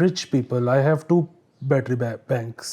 Rich people, I have 2 battery banks.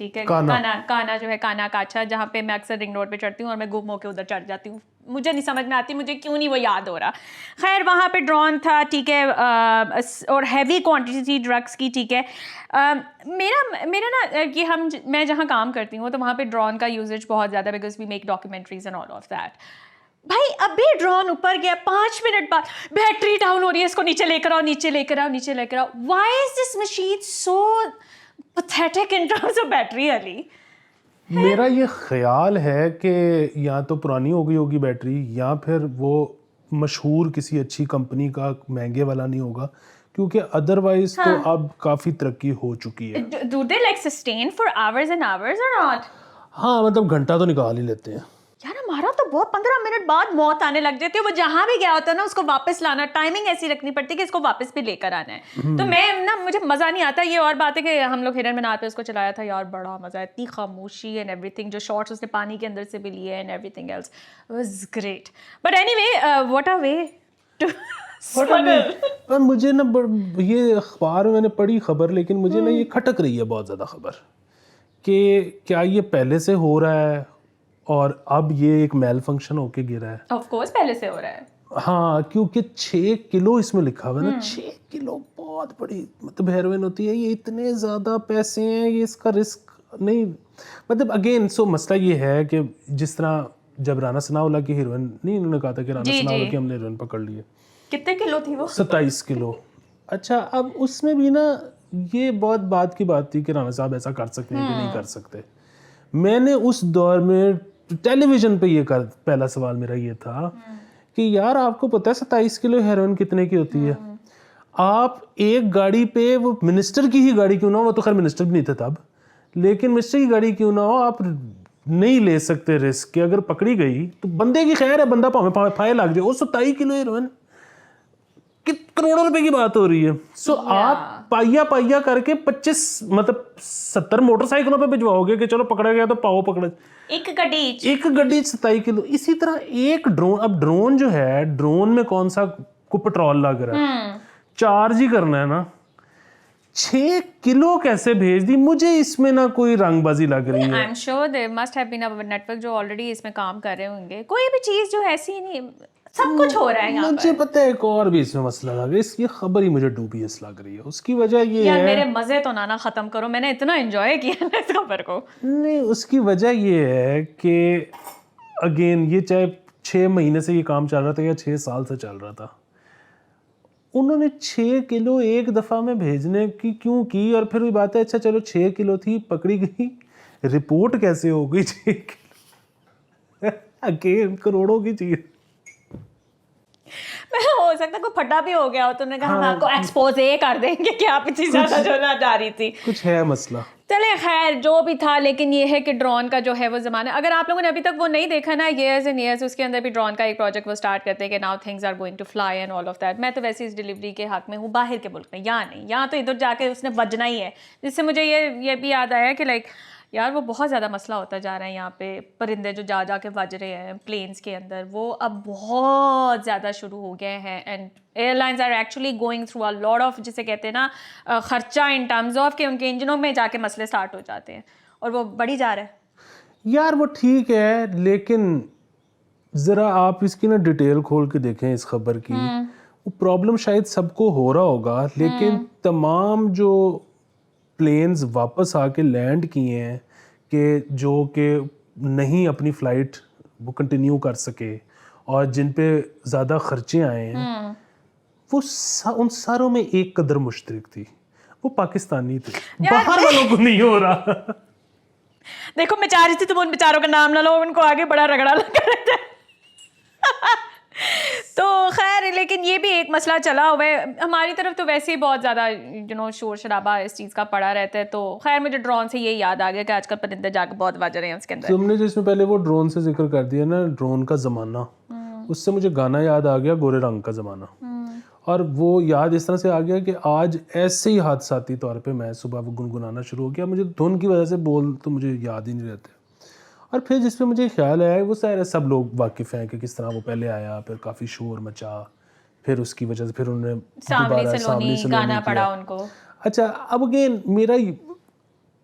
ٹھیک ہے, کانا جو ہے, کانا کاچھا, جہاں پہ میں اکثر رنگ روڈ پہ چڑھتی ہوں اور میں گم ہو کے ادھر چڑھ جاتی ہوں, مجھے نہیں سمجھ میں آتی مجھے کیوں نہیں وہ یاد ہو رہا. خیر وہاں پہ ڈرون تھا, ٹھیک ہے, اور ہیوی کوانٹٹی تھی ڈرگس کی, ٹھیک ہے. میرا نا کہ میں جہاں کام کرتی ہوں تو وہاں پہ ڈرون کا یوزیج بہت زیادہ, because we make documentaries and all of that. بھائی ابھی ڈرون اوپر گیا, 5 منٹ بعد بیٹری ڈاؤن ہو رہی ہے, اس کو نیچے لے کر آؤ, نیچے لے کر آؤ, نیچے لے کر آؤ. Why is this machine so pathetic in terms of battery Ali? میرا یہ خیال ہے کہ یا تو پرانی ہو گئی ہوگی بیٹری, یا پھر وہ مشہور کسی اچھی کمپنی کا مہنگے والا نہیں ہوگا, کیونکہ ادروائز تو اب کافی ترقی ہو چکی ہے. Do they like sustain for hours and hours or not? ہاں مطلب گھنٹہ تو نکال ہی لیتے ہیں. یار ہمارا تو بہت 15 منٹ بعد موت آنے لگ جاتی ہے. وہ جہاں بھی گیا ہوتا ہے نا اس کو واپس لانا, ٹائمنگ ایسی رکھنی پڑتی ہے کہ اس کو واپس بھی لے کر آنا ہے. تو میں نا مجھے مزہ نہیں آتا. یہ اور بات ہے کہ ہم لوگ ہرن مینار پہ اس کو چلایا تھا یار, بڑا مزہ ہے, اتنی خاموشی اینڈ ایوری تھنگ, جو شارٹس اس نے پانی کے اندر سے بھی لیے and everything else was great. But anyway what a way to مجھے نا یہ اخبار میں نے پڑھی خبر, لیکن مجھے نا یہ کھٹک رہی ہے بہت زیادہ خبر کہ کیا یہ پہلے سے ہو رہا ہے اور اب یہ ایک میل فنکشن ہو کے گرا ہے. آف کورس پہلے سے ہو رہا ہے. ہاں کیونکہ 6 کلو اس میں لکھا ہوا ہے نا, 6 کلو بہت بڑی مطلب ہیروئن ہوتی ہے. یہ اتنے زیادہ پیسے ہیں, یہ اس کا رسک نہیں, مطلب اگین سو مسئلہ یہ ہے کہ جس طرح جب رانا ثناءاللہ کی ہیروئن نہیں, انہوں نے کہا تھا کہ رانا ثناءاللہ کی ہم نے ہیروئن پکڑ لی ہے. کتنے کلو تھی وہ؟ 27 کلو. اچھا اب اس میں بھی نا یہ بہت بات کی بات تھی کہ رانا صاحب ایسا کر سکتے ہیں کہ نہیں کر سکتے. میں نے اس دور میں ٹیلی ویژن پہ یہ پہلا سوال میرا یہ تھا کہ یار آپ کو پتہ ہے 27 کلو ہیروئن کتنے کی ہوتی ہے؟ آپ ایک گاڑی پہ, وہ منسٹر کی ہی گاڑی کیوں نہ ہو, وہ تو خیر منسٹر بھی نہیں تھے تب, لیکن منسٹر کی گاڑی کیوں نہ ہو, آپ نہیں لے سکتے رسک کہ اگر پکڑی گئی تو بندے کی خیر ہے, بندہ پھائے لگ جائے. وہ 27 کلو ہیروئن کروڑوں روپے کی بات ہو رہی ہے. سو آپ پائیا کر کے 25 مطلب 70 موٹر سائیکلوں پہ بھجواؤ گے کہ چلو پکڑا گیا تو پاؤ پکڑا, ایک گڈی 27 کلو. اسی طرح ایک ڈرون, اب ڈرون جو ہے, ڈرون میں کون سا کو پٹرول لگ رہا ہے, چارج ہی کرنا ہے نا. 6 کلو کیسے بھیج دی, مجھے اس میں نہ کوئی رنگ بازی لگ رہی ہے. I am sure there must have been a network جو آلریڈی اس میں کام کر رہے ہوں گے. کوئی بھی چیز جو ایسی نہیں, سب کچھ ہو رہا ہے یہاں. مجھے پتہ ہے ایک اور بھی اس میں مسئلہ لگ رہا ہے, اس کی خبر ہی مجھے ڈوبیس لگ رہی ہے. اس کی وجہ یہ یار ہے, میرے مزے تو نانا ختم کرو, میں نے اتنا انجوائے کیا نا اس خبر کو. نہیں اس کی وجہ یہ ہے کہ اگین یہ چاہے 6 مہینے سے یہ کام چل رہا تھا یا 6 سال سے چل رہا تھا, انہوں نے 6 کلو ایک دفعہ میں بھیجنے کی کیوں کی. اور پھر بھی بات ہے, اچھا چلو 6 کلو تھی, پکڑی گئی, رپورٹ کیسے ہو گئی 6 کلو, اگین کروڑوں کی چیز. ہو سکتا ہے کوئی پھٹا بھی ہو گیا ہو تو انہوں نے کہا ہم آپ کو ایکسپوز کر دیں گے کہ آپ اتنی زیادہ جو نہ جا رہی تھی. کچھ ہے مسئلہ. چلے خیر جو بھی تھا, لیکن یہ ہے کہ ڈرون کا جو ہے وہ زمانہ, اگر آپ لوگوں نے ابھی تک وہ نہیں دیکھا نا, ایئرز اینڈ ایئرز, اس کے اندر بھی ڈرون کا ایک پروجیکٹ وہ اسٹارٹ کرتے ہیں کہ now things are going to fly and all of that. میں تو ویسے اس ڈلیوری کے حق میں ہوں, باہر کے ملک میں, یہاں نہیں, یہاں تو ادھر جا کے اس نے بجنا ہی ہے. جس سے مجھے یہ بھی یاد آیا کہ لائک یار وہ بہت زیادہ مسئلہ ہوتا جا رہا ہے یہاں پہ, پرندے جو جا کے بج رہے ہیں پلینس کے اندر, وہ اب بہت زیادہ شروع ہو گئے ہیں. And airlines are actually going through a lot of, جسے کہتے ہیں نا خرچہ ان ٹرمز آف کہ ان کے انجنوں میں جا کے مسئلے اسٹارٹ ہو جاتے ہیں, اور وہ بڑھی جا رہا ہے. یار وہ ٹھیک ہے, لیکن ذرا آپ اس کی نا ڈیٹیل کھول کے دیکھیں اس خبر کی. وہ پرابلم شاید سب کو ہو رہا ہوگا, لیکن تمام جو پلینز واپس آ کے لینڈ کیے ہیں کہ جو کہ نہیں اپنی فلائٹ وہ کنٹینیو کر سکے, اور جن پہ زیادہ خرچے آئے ہیں, وہ ان ساروں میں ایک قدر مشترک تھی, وہ پاکستانی تھے, باہر والوں کو نہیں ہو رہا. دیکھو میں چاہ رہی تھی تم ان بیچاروں کا نام نہ لو, ان کو آگے بڑا رگڑا لگا رہتا ہے. تو خیر, لیکن یہ بھی ایک مسئلہ چلا ہوا ہے ہماری طرف تو ویسے ہی بہت زیادہ شور شرابہ اس چیز کا پڑا رہتا ہے. تو خیر مجھے ڈرون سے یہ یاد آ گیا کہ آج کل پرندے جا کے بہت بج رہے ہیں اس کے اندر. تم نے جو اس میں پہلے وہ ڈرون سے ذکر کر دیا نا, ڈرون کا زمانہ, اس سے مجھے گانا یاد آ گیا گورے رنگ کا زمانہ. اور وہ یاد اس طرح سے آ گیا کہ آج ایسے ہی حادثاتی طور پہ میں صبح وہ گنگنانا شروع ہو گیا, مجھے دھن کی وجہ سے بول تو مجھے یاد ہی نہیں رہتے. اور پھر جس پہ مجھے خیال آیا, وہ سب لوگ واقف ہیں کہ کس طرح وہ پہلے آیا, پھر کافی شور مچا, پھر اس کی وجہ سے پھر انہوں نے سامنے سلونی گانا پڑا ان کو. اچھا اب اگین میرا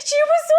She was so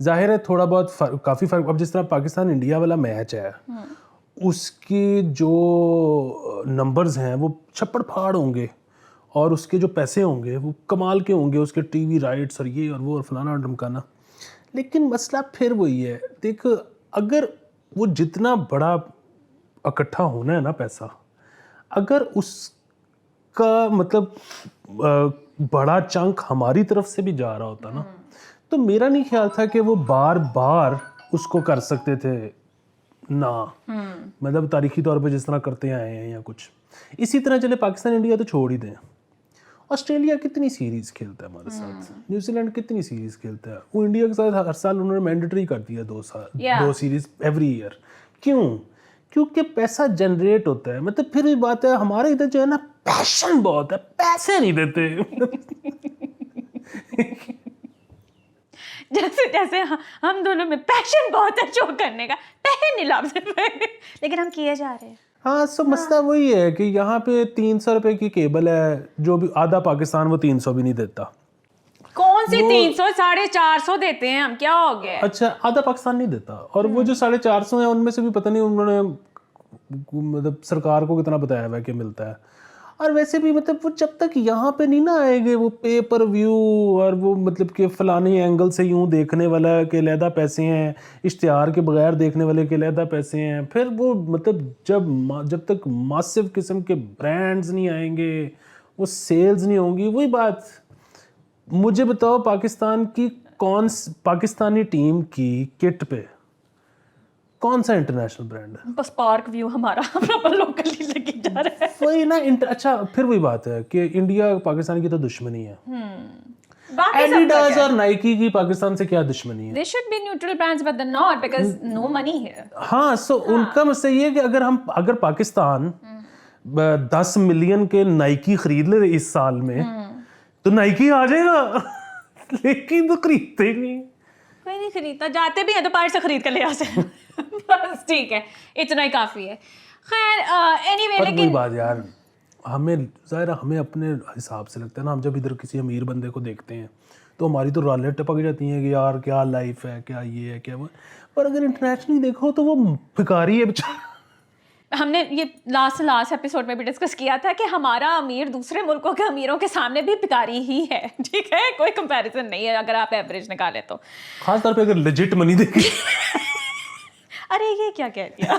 ظاہر ہے تھوڑا بہت کافی فرق. اب جس طرح پاکستان انڈیا والا میچ ہے اس کے جو نمبرز ہیں وہ چھپڑ پھاڑ ہوں گے اور اس کے جو پیسے ہوں گے وہ کمال کے ہوں گے, اس کے ٹی وی رائٹس اور یہ اور وہ اور فلانا اور ڈمکانا. لیکن مسئلہ پھر وہی ہے, دیکھ اگر وہ جتنا بڑا اکٹھا ہونا ہے نا پیسہ, اگر اس کا مطلب بڑا چنک ہماری طرف سے بھی جا رہا ہوتا نا, تو میرا نہیں خیال تھا کہ وہ بار بار اس کو کر سکتے تھے نا, مطلب تاریخی طور پہ جس طرح کرتے آئے ہیں یا کچھ. اسی طرح چلے پاکستان انڈیا تو چھوڑ ہی دیں, آسٹریلیا کتنی سیریز کھیلتا ہے ہمارے ساتھ, نیوزی لینڈ کتنی سیریز کھیلتا ہے, وہ انڈیا کے ساتھ ہر سال انہوں نے مینڈیٹری کر دیا 2 سیریز ایوری ایئر. کیوں؟ کیونکہ پیسہ جنریٹ ہوتا ہے. مطلب پھر بھی بات ہے ہمارے ادھر جو ہے نا پیشن بہت ہے, پیسے نہیں دیتے. جیسے ہم دونوں میں پیشن بہت ہے شو کرنے کا, پیسے نہیں لا سکتے لیکن ہم کیے جا رہے ہیں. ہاں سب مسئلہ وہی ہے کہ یہاں پہ 300 روپے کی کیبل ہے, جو بھی آدھا پاکستان وہ 300 بھی نہیں دیتا. کون سی 300 450 دیتے ہیں ہم, کیا ہو گیا؟ اچھا آدھا پاکستان نہیں دیتا, اور وہ جو 450 ہیں ان میں سے بھی پتہ نہیں انہوں نے مطلب سرکار کو کتنا بتایا ہوا ہے کہ ملتا ہے. اور ویسے بھی مطلب وہ جب تک یہاں پہ نہیں نہ آئے گے وہ پے پر ویو اور وہ مطلب کہ فلانی اینگل سے یوں دیکھنے والا کے علیحدہ پیسے ہیں, اشتہار کے بغیر دیکھنے والے کے علیحدہ پیسے ہیں, پھر وہ مطلب جب تک ماسو قسم کے برانڈز نہیں آئیں گے, وہ سیلز نہیں ہوں گی. وہی بات مجھے بتاؤ پاکستانی ٹیم کی کٹ پہ کون سا انٹرنیشنل برانڈ ہے؟ بس پارک ویو ہمارا پراپر لوکل ہی لگی جا رہا ہے. وہی نا. اچھا پھر وہی بات ہے کہ انڈیا پاکستان کی تو دشمنی ہے, ایڈیڈاز اور نائکی کی پاکستان سے کیا دشمنی ہے؟ They should be neutral brands but they're not because no money here. ہاں سو ان کا مسئلہ یہ ہے کہ اگر پاکستان 10 ملین کے نائکی خرید لے اس سال میں تو نائکی آ جائے گا, لیکن تو خریدتے نہیں. کوئی نہیں خریدتا, جاتے بھی ہیں تو باہر سے خرید کر لے آتے ہیں. بس ٹھیک ہے, اتنا ہی کافی ہے. خیر اینی وے, لیکن وہی بات یار, ہمیں ظاہر ہمیں اپنے حساب سے لگتا ہے نا, ہم جب ادھر کسی امیر بندے کو دیکھتے ہیں تو ہماری تو رالیں ٹپک جاتی ہیں کہ یار کیا لائف ہے, کیا یہ ہے, کیا وہ. پر اگر انٹرنیشنلی دیکھو تو وہ بھکاری ہے بیچارہ. ہم نے یہ لاسٹ ایپیسوڈ میں بھی ڈسکس کیا تھا کہ ہمارا امیر دوسرے ملکوں کے امیروں کے سامنے بھی بھکاری ہی ہے. ٹھیک ہے, کوئی کمپیریزن نہیں ہے اگر آپ ایوریج نکالیں تو, خاص طور پہ اگر لیجٹ منی دیکھیں. ارے یہ کیا کہہ دیا,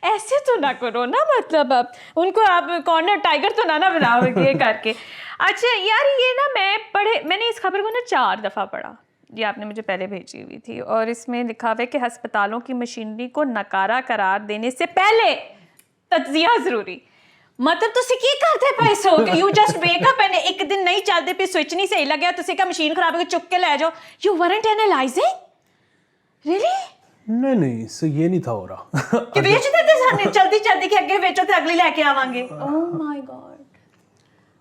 ایسے تو نہ کرو نا, مطلب اب ان کو آپ کارنر ٹائگر تو نہ بناؤ یہ کر کے. اچھا یار یہ نا میں نے اس خبر کو نا 4 دفعہ پڑھا, یہ آپ نے مجھے پہلے بھیجی ہوئی تھی, اور اس میں لکھا ہوا ہے کہ ہسپتالوں کی مشینری کو ناکارہ قرار دینے سے پہلے تجزیہ ضروری. مطلب تسی کی کرتے پیسے ہو کہ you just wake up and ایک دن نہیں چلتے پہ سوئچ نہیں صحیح لگیا, تسی کا مشین خراب ہو گئی چک کے لے جاؤ. You weren't analysing really? نہیں سو یہ نہیں تھا ہو رہا کہ بیچ دیتے سارے جلدی کہ اگے بیچو تے اگلی لے کے آواں گے.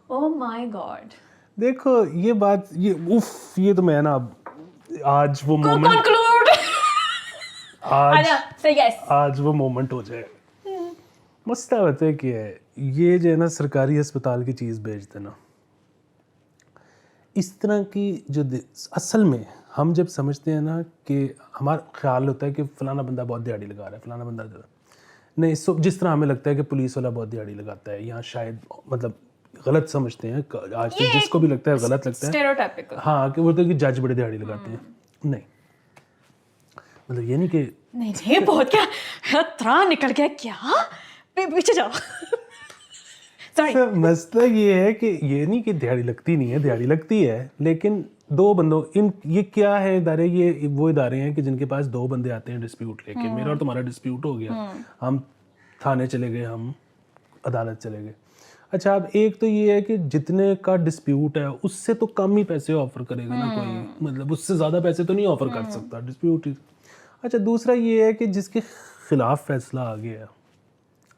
او مائی گاڈ. دیکھو یہ بات یہ تو میں نا آج وہ مومنٹ آج وہ مومنٹ ہو جائے. مسئلہ ہوتا ہے کہ یہ جو ہے نا سرکاری ہسپتال کی چیز بیچ دینا, اس طرح کی جو اصل میں ہم جب سمجھتے ہیں نا کہ ہمارا خیال ہوتا ہے کہ فلانا بندہ بہت دیہڑی لگا رہا ہے, فلانا بندہ نہیں, جس طرح ہمیں لگتا ہے کہ پولیس والا بہت دیہڑی لگاتا ہے, یا شاید مطلب غلط سمجھتے ہیں آج تک, جس کو بھی لگتا ہے غلط لگتا ہے. ہاں کہ وہ تو کہ جج بڑے دیہڑی لگاتے ہیں. نہیں مطلب یہ نہیں کہ نہیں بہت کیا ترا نکل گیا, کیا پیچھے جاؤ. مسئلہ یہ ہے کہ یہ نہیں کہ دیہڑی لگتی نہیں ہے, دیہڑی لگتی ہے, لیکن 2 بندوں یہ کیا ہے ادارے, یہ وہ ادارے ہیں کہ جن کے پاس 2 بندے آتے ہیں ڈسپیوٹ لے کے, میرا اور تمہارا ڈسپیوٹ ہو گیا, ہم تھانے چلے گئے, ہم عدالت چلے گئے. اچھا اب ایک تو یہ ہے کہ جتنے کا ڈسپیوٹ ہے اس سے تو کم ہی پیسے آفر کرے گا نا کوئی, مطلب اس سے زیادہ پیسے تو نہیں آفر کر سکتا ڈسپیوٹ. اچھا دوسرا یہ ہے کہ جس کے خلاف فیصلہ آ گیا ہے,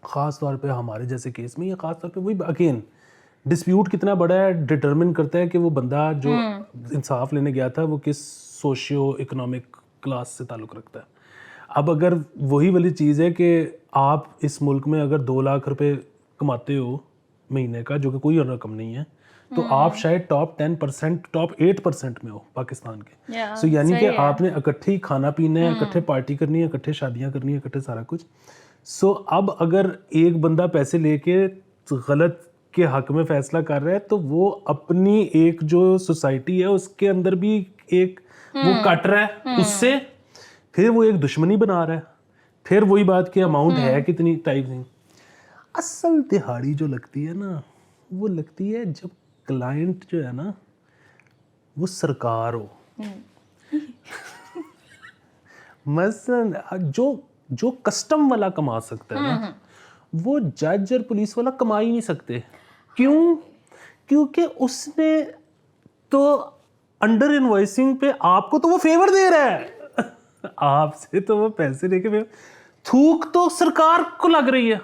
خاص طور پہ ہمارے جیسے کیس میں, یہ خاص طور پہ وہی اگین ڈسپیوٹ کتنا بڑا ہے ڈٹرمن کرتا ہے کہ وہ بندہ جو انصاف لینے گیا تھا وہ کس سوشیو اکنامک کلاس سے تعلق رکھتا ہے. اب اگر وہی والی چیز ہے کہ آپ اس ملک میں اگر 2 لاکھ روپے کماتے ہو مہینے کا, جو کہ کوئی رقم نہیں ہے, تو آپ شاید ٹاپ 10%, ٹاپ 8% میں ہو پاکستان کے. Yeah, سو یعنی کہ صحیح ہے. آپ نے اکٹھے ہی کھانا پینا ہے, اکٹھے پارٹی کرنی ہے, اکٹھے شادیاں کرنی ہے, اکٹھے سارا کچھ. سو اب اگر ایک بندہ پیسے لے کے غلط کے حق میں فیصلہ کر رہا ہے تو وہ اپنی ایک جو سوسائٹی ہے اس کے اندر بھی ایک وہ کٹ رہا ہے اس سے, پھر وہ ایک دشمنی بنا رہا ہے. پھر وہی بات کہ اماؤنٹ ہے کتنی ٹائپ نہیں. اصل دہاڑی جو لگتی ہے نا وہ لگتی ہے جب کلائنٹ جو ہے نا وہ سرکار ہو. مثلاً جو کسٹم والا کما سکتا ہے نا وہ جج اور پولیس والا کما ہی نہیں سکتے. کیوں؟ کیونکہ اس نے تو انڈر انوائسنگ پہ آپ کو تو وہ فیور دے رہا ہے, آپ سے تو وہ پیسے لے کے تھوک تو سرکار کو لگ رہی ہے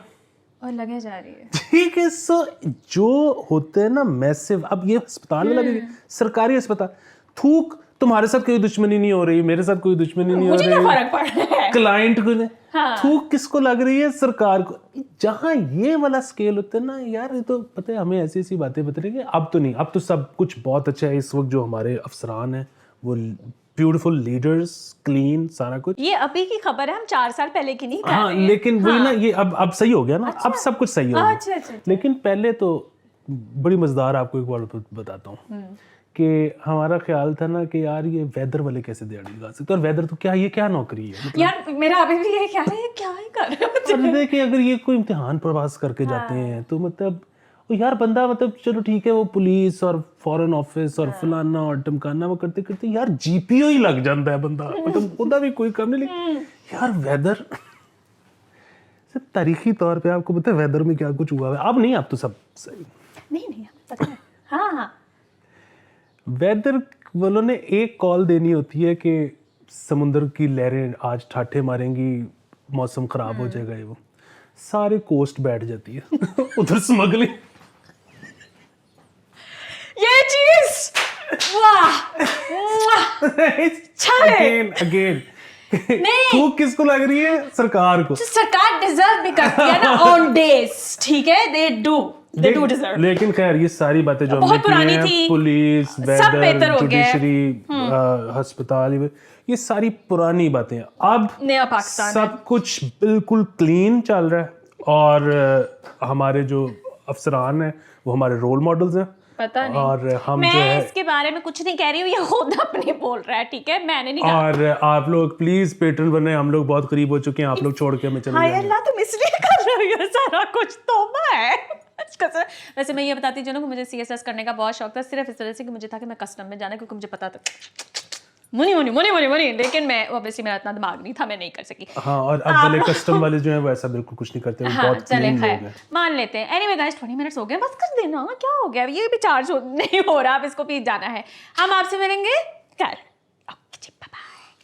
اور لگے جا رہی ہے. ٹھیک ہے. سو جو ہوتے ہیں نا میسو, اب یہ ہسپتال والا بھی سرکاری ہسپتال, تھوک تمہارے ساتھ کوئی دشمنی نہیں ہو رہی, میرے ساتھ کوئی دشمنی نہیں ہو رہی, فرق پڑ رہا ہے کلائنٹ کو تھوک کس کو لگ رہی ہے, سرکار کو. جہاں یہ والا اسکیل ہوتا ہے نا یار, یہ تو پتہ ہے ہمیں ایسی ایسی باتیں بتا رہی کہ اب تو نہیں, اب تو سب کچھ بہت اچھا ہے. اس وقت جو ہمارے افسران ہیں وہ بیوٹیفل لیڈرز, کلین, سارا کچھ. یہ ابھی کی خبر ہے, ہم 4 سال پہلے کی نہیں کر ہاں رہے ہیں. لیکن وہی نا, یہ اب صحیح ہو گیا نا, اب سب کچھ صحیح ہو گیا. لیکن پہلے تو بڑی مزدار آپ کو ایک بات بتاتا ہوں کہ ہمارا خیال تھا نا کہ یار یہ ویدر والے کیسے دیہڑی لگا سکتے, اور ویدر تو کیا, یہ کیا نوکری ہے یار, میرا ابھی بھی یہ خیال ہے یہ کیا ہی کر رہے مطلب کہ اگر یہ کوئی امتحان پرواز کر کے جاتے ہیں تو مطلب یار بندہ مطلب چلو ٹھیک ہے وہ پولیس اور فورن آفس اور فلانا اور ٹمکانا وہ کرتے کرتے یار جی پی او ہی لگ جاتا ہے بندہ, مطلب خدا بھی کوئی کم نہیں. لیکن یار ویدر تاریخی طور پہ آپ کو پتہ ہے ویدر میں کیا کچھ ہوا ہے. اب نہیں, اب تو سب صحیح نہیں پتہ ہے. ہاں ویدر والوں نے ایک کال دینی ہوتی ہے کہ سمندر کی لہریں آج ٹھاٹھے ماریں گی, موسم خراب ہو جائے گا, یہ وہ سارے کوسٹ بیٹھ جاتی ہے ادھر اسمگلنگ. یہ چیز واہ اگین تو کس کو لگ رہی ہے, سرکار کو. سرکار ڈیزرو بھی کرتی ہے نا آن ڈیز, ٹھیک ہے, دے ڈو ڈیزرو. لیکن خیر یہ ساری باتیں جو ہم نے کی ہیں, پولیس, ویدر, جوڈیشری, ہسپتال, یہ ساری پرانی باتیں. اب نیا پاکستان سب کچھ بالکل کلین چل رہا ہے, اور ہمارے جو افسران ہیں وہ ہمارے رول ماڈلز ہیں. پتہ نہیں, اور ہم جو میں ہے اس کے بارے میں کچھ نہیں کہہ رہی ہوں, یہ خود اپنے بول رہا ہے, ٹھیک ہے, میں نے نہیں کہا. اور آپ لوگ پلیز پیٹرن بنے, ہم لوگ بہت قریب ہو چکے ہیں, آپ لوگ چھوڑ کے ہمیں چلے ہائے جائیں. اللہ, تم اس لیے کر رہے ہو سارا کچھ, توبہ ہے. ویسے میں یہ بتاتی ہوں کہ مجھے سی ایس ایس کرنے کا بہت شوق تھا, صرف اس طرح سے کہ مجھے تھا کہ میں کسٹم میں جانا, کیونکہ مجھے پتا تھا منی, لیکن میں اوبیسلی میرا اتنا دماغ نہیں تھا, میں نہیں کر سکی. ہاں, اور اب والے کسٹم والے جو ہیں وہ ایسا بالکل کچھ نہیں کرتے, بہت کلین لوگ ہیں. مان لیتے ہیں. اینی وے گائز 20 منٹس ہو گئے, بس کر دینا, کیا ہو گیا, یہ بھی چارج نہیں ہو رہا, اب اس کو بھی جانا ہے. ہم آپ سے ملیں گے کل.